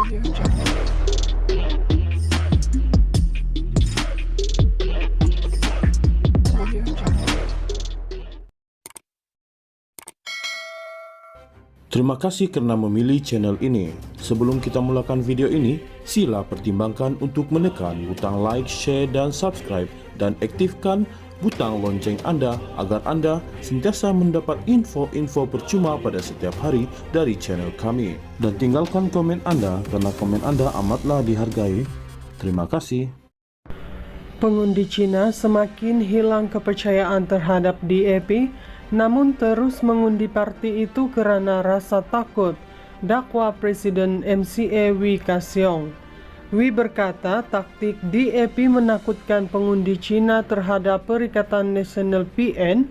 Terima kasih karena memilih channel ini. Sebelum kita mulakan video ini, sila pertimbangkan untuk menekan butang like, share, dan subscribe, dan aktifkan butang lonceng Anda agar Anda sentiasa mendapat info-info percuma pada setiap hari dari channel kami. Dan tinggalkan komen Anda karena komen Anda amatlah dihargai. Terima kasih. Pengundi Cina semakin hilang kepercayaan terhadap DAP, namun terus mengundi parti itu karena rasa takut, dakwa Presiden MCA Wei Ka-siong. Wei berkata taktik DAP menakutkan pengundi Cina terhadap Perikatan Nasional PN,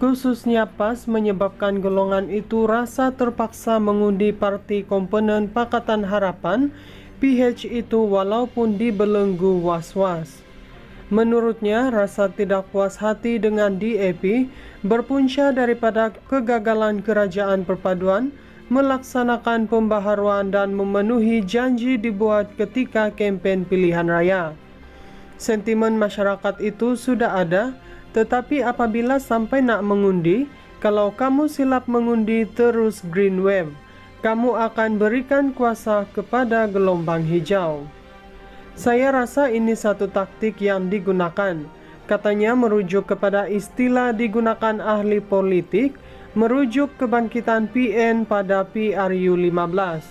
khususnya PAS, menyebabkan golongan itu rasa terpaksa mengundi parti komponen Pakatan Harapan PH itu walaupun dibelenggu was-was. Menurutnya, rasa tidak puas hati dengan DAP berpunca daripada kegagalan Kerajaan Perpaduan melaksanakan pembaharuan dan memenuhi janji dibuat ketika kempen pilihan raya. Sentimen masyarakat itu sudah ada, tetapi apabila sampai nak mengundi, kalau kamu silap mengundi terus green wave, kamu akan berikan kuasa kepada gelombang hijau. Saya rasa ini satu taktik yang digunakan, katanya merujuk kepada istilah digunakan ahli politik, merujuk kebangkitan PN pada PRU 15.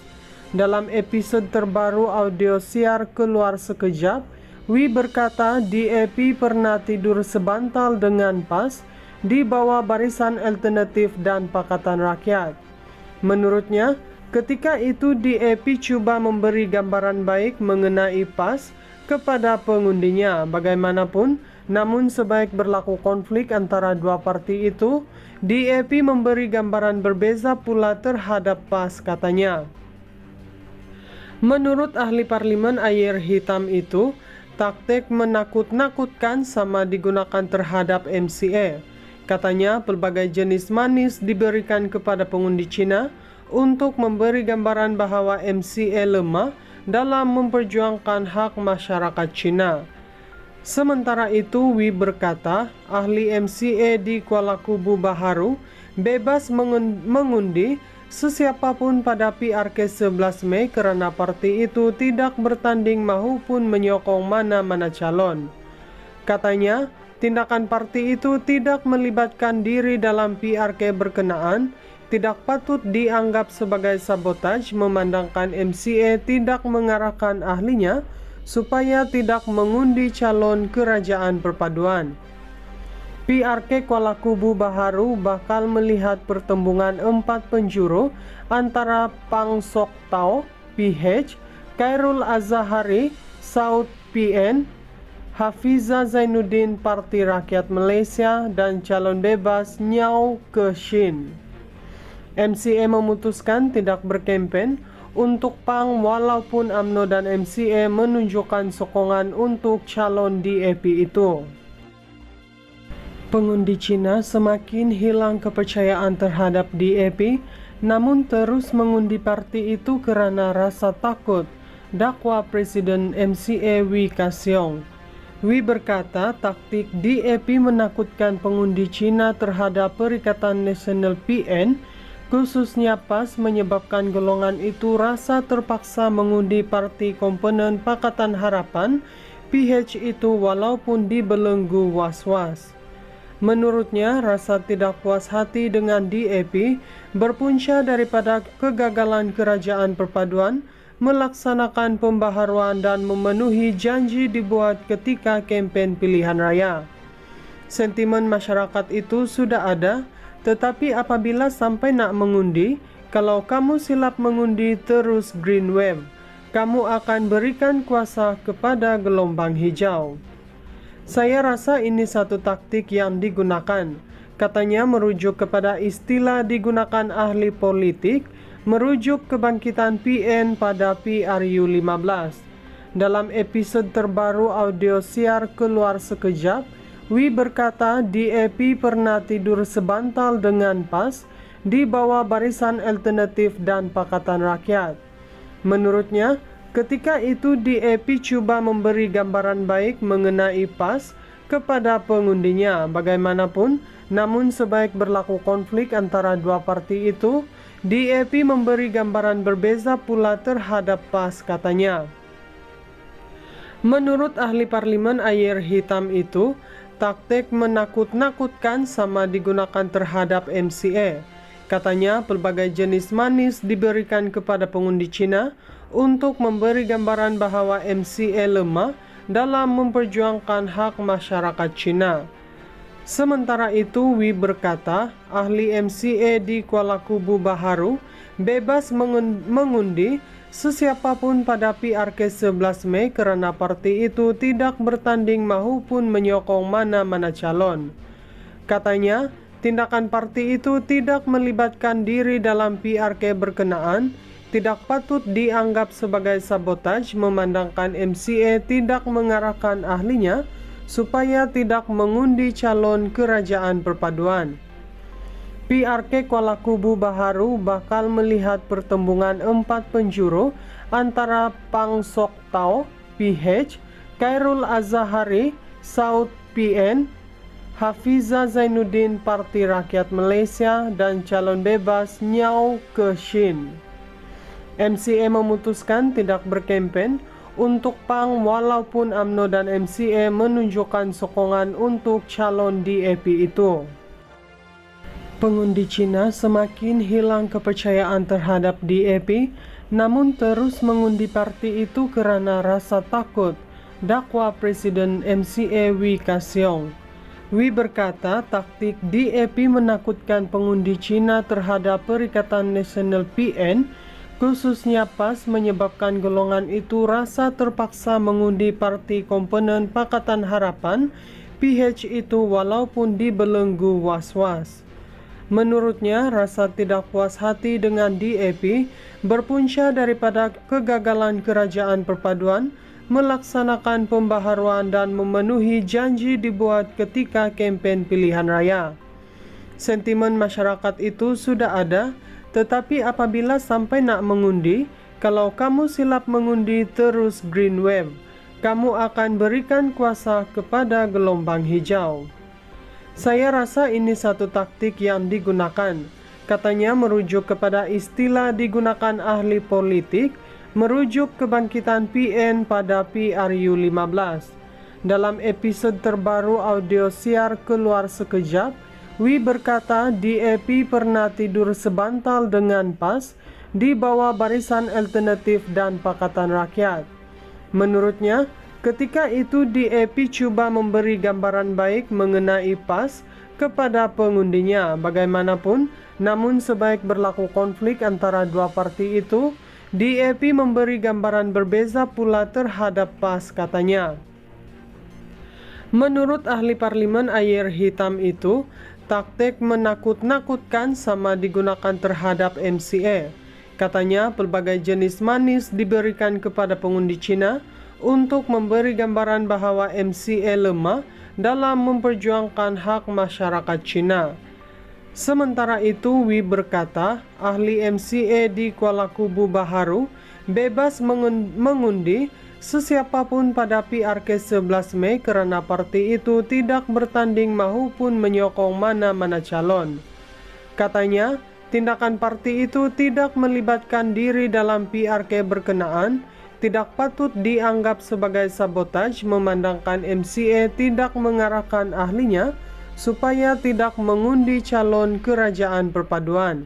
Dalam episod terbaru audio siar keluar sekejap, Wei berkata DAP pernah tidur sebantal dengan PAS di bawah Barisan Alternatif dan Pakatan Rakyat. Menurutnya, ketika itu DAP cuba memberi gambaran baik mengenai PAS kepada pengundinya bagaimanapun, namun sebaik berlaku konflik antara dua parti itu, DAP memberi gambaran berbeza pula terhadap PAS, katanya. Menurut ahli parlimen air hitam itu, taktik menakut-nakutkan sama digunakan terhadap MCA. Katanya pelbagai jenis manis diberikan kepada pengundi Cina untuk memberi gambaran bahwa MCA lemah dalam memperjuangkan hak masyarakat Cina. Sementara itu, Wei berkata ahli MCA di Kuala Kubu Baharu bebas mengundi sesiapapun pada PRK 11 Mei kerana parti itu tidak bertanding maupun menyokong mana-mana calon. Katanya, tindakan parti itu tidak melibatkan diri dalam PRK berkenaan, tidak patut dianggap sebagai sabotaj, memandangkan MCA tidak mengarahkan ahlinya supaya tidak mengundi calon Kerajaan Perpaduan. PRK Kuala Kubu Baharu bakal melihat pertembungan 4 penjuru antara Pang Sok Tau PH, Khairul Azhari Saud PN, Hafiza Zainuddin Parti Rakyat Malaysia, dan calon bebas Nyau Keshin. MCA memutuskan tidak berkempen untuk PAN walaupun UMNO dan MCA menunjukkan sokongan untuk calon DAP itu. Pengundi Cina semakin hilang kepercayaan terhadap DAP, namun terus mengundi parti itu karena rasa takut, dakwa Presiden MCA Wei Ka-siong. Wei berkata taktik DAP menakutkan pengundi Cina terhadap Perikatan Nasional PN, khususnya PAS, menyebabkan golongan itu rasa terpaksa mengundi parti komponen Pakatan Harapan PH itu walaupun dibelenggu was-was. Menurutnya, rasa tidak puas hati dengan DAP berpunca daripada kegagalan Kerajaan Perpaduan melaksanakan pembaharuan dan memenuhi janji dibuat ketika kempen pilihan raya. Sentimen masyarakat itu sudah ada, tetapi apabila sampai nak mengundi, kalau kamu silap mengundi terus green wave, kamu akan berikan kuasa kepada gelombang hijau. Saya rasa ini satu taktik yang digunakan, katanya merujuk kepada istilah digunakan ahli politik, merujuk kebangkitan PN pada PRU 15. Dalam episod terbaru audio siar keluar sekejap, Wei berkata DAP pernah tidur sebantal dengan PAS di bawah Barisan Alternatif dan Pakatan Rakyat. Menurutnya, ketika itu DAP coba memberi gambaran baik mengenai PAS kepada pengundinya. Bagaimanapun, namun sebaik berlaku konflik antara dua parti itu, DAP memberi gambaran berbeza pula terhadap PAS, katanya. Menurut ahli parlimen air hitam itu, taktik menakut-nakutkan sama digunakan terhadap MCA. Katanya pelbagai jenis manis diberikan kepada pengundi Cina untuk memberi gambaran bahwa MCA lemah dalam memperjuangkan hak masyarakat Cina. Sementara itu, Wee berkata, ahli MCA di Kuala Kubu Baharu bebas mengundi sesiapapun pada PRK 11 Mei kerana parti itu tidak bertanding maupun menyokong mana-mana calon. Katanya, tindakan parti itu tidak melibatkan diri dalam PRK berkenaan, tidak patut dianggap sebagai sabotaj memandangkan MCA tidak mengarahkan ahlinya supaya tidak mengundi calon kerajaan perpaduan. PRK Kuala Kubu Baharu bakal melihat pertembungan 4 penjuru antara Pang Sok Tau, PH, Khairul Azhari, Saud, PN, Hafiza Zainuddin Parti Rakyat Malaysia dan calon bebas Nyau Keshin. MCA memutuskan tidak berkempen untuk PANG walaupun UMNO dan MCA menunjukkan sokongan untuk calon DAP itu. Pengundi Cina semakin hilang kepercayaan terhadap DAP, namun terus mengundi parti itu kerana rasa takut, dakwa Presiden MCA Wee Ka Siong. Wee berkata taktik DAP menakutkan pengundi Cina terhadap Perikatan Nasional PN, khususnya PAS, menyebabkan golongan itu rasa terpaksa mengundi parti komponen Pakatan Harapan PH itu walaupun dibelenggu was-was. Menurutnya, rasa tidak puas hati dengan DAP berpunca daripada kegagalan kerajaan perpaduan melaksanakan pembaharuan dan memenuhi janji dibuat ketika kempen pilihan raya. Sentimen masyarakat itu sudah ada, tetapi apabila sampai nak mengundi, kalau kamu silap mengundi terus green wave, kamu akan berikan kuasa kepada gelombang hijau. Saya rasa ini satu taktik yang digunakan, katanya merujuk kepada istilah digunakan ahli politik, merujuk kebangkitan PN pada PRU 15. Dalam episod terbaru audio siar keluar sekejap, Wee berkata DAP pernah tidur sebantal dengan PAS di bawah Barisan Alternatif dan Pakatan Rakyat. Menurutnya, ketika itu DAP cuba memberi gambaran baik mengenai PAS kepada pengundinya. Bagaimanapun, namun sebaik berlaku konflik antara dua parti itu, DAP memberi gambaran berbeza pula terhadap PAS, katanya. Menurut ahli parlimen air hitam itu, taktik menakut-nakutkan sama digunakan terhadap MCA. Katanya pelbagai jenis manis diberikan kepada pengundi Cina untuk memberi gambaran bahwa MCA lemah dalam memperjuangkan hak masyarakat Cina. Sementara itu, Wee berkata, ahli MCA di Kuala Kubu Baharu bebas mengundi sesiapapun pada PRK 11 Mei kerana parti itu tidak bertanding maupun menyokong mana-mana calon. Katanya, tindakan parti itu tidak melibatkan diri dalam PRK berkenaan, tidak patut dianggap sebagai sabotaj memandangkan MCA tidak mengarahkan ahlinya supaya tidak mengundi calon kerajaan perpaduan.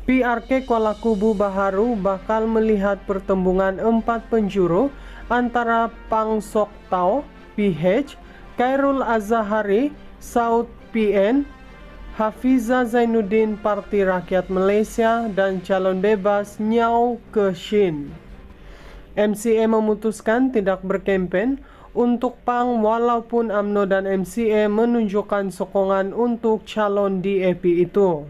PRK Kuala Kubu Baharu bakal melihat pertembungan 4 penjuru antara Pang Sok Tau, PH, Khairul Azhari, Saud, PN, Hafiza Zainuddin Parti Rakyat Malaysia dan calon bebas Nyau Keshin. MCA memutuskan tidak berkempen untuk PANG walaupun UMNO dan MCA menunjukkan sokongan untuk calon DAP itu.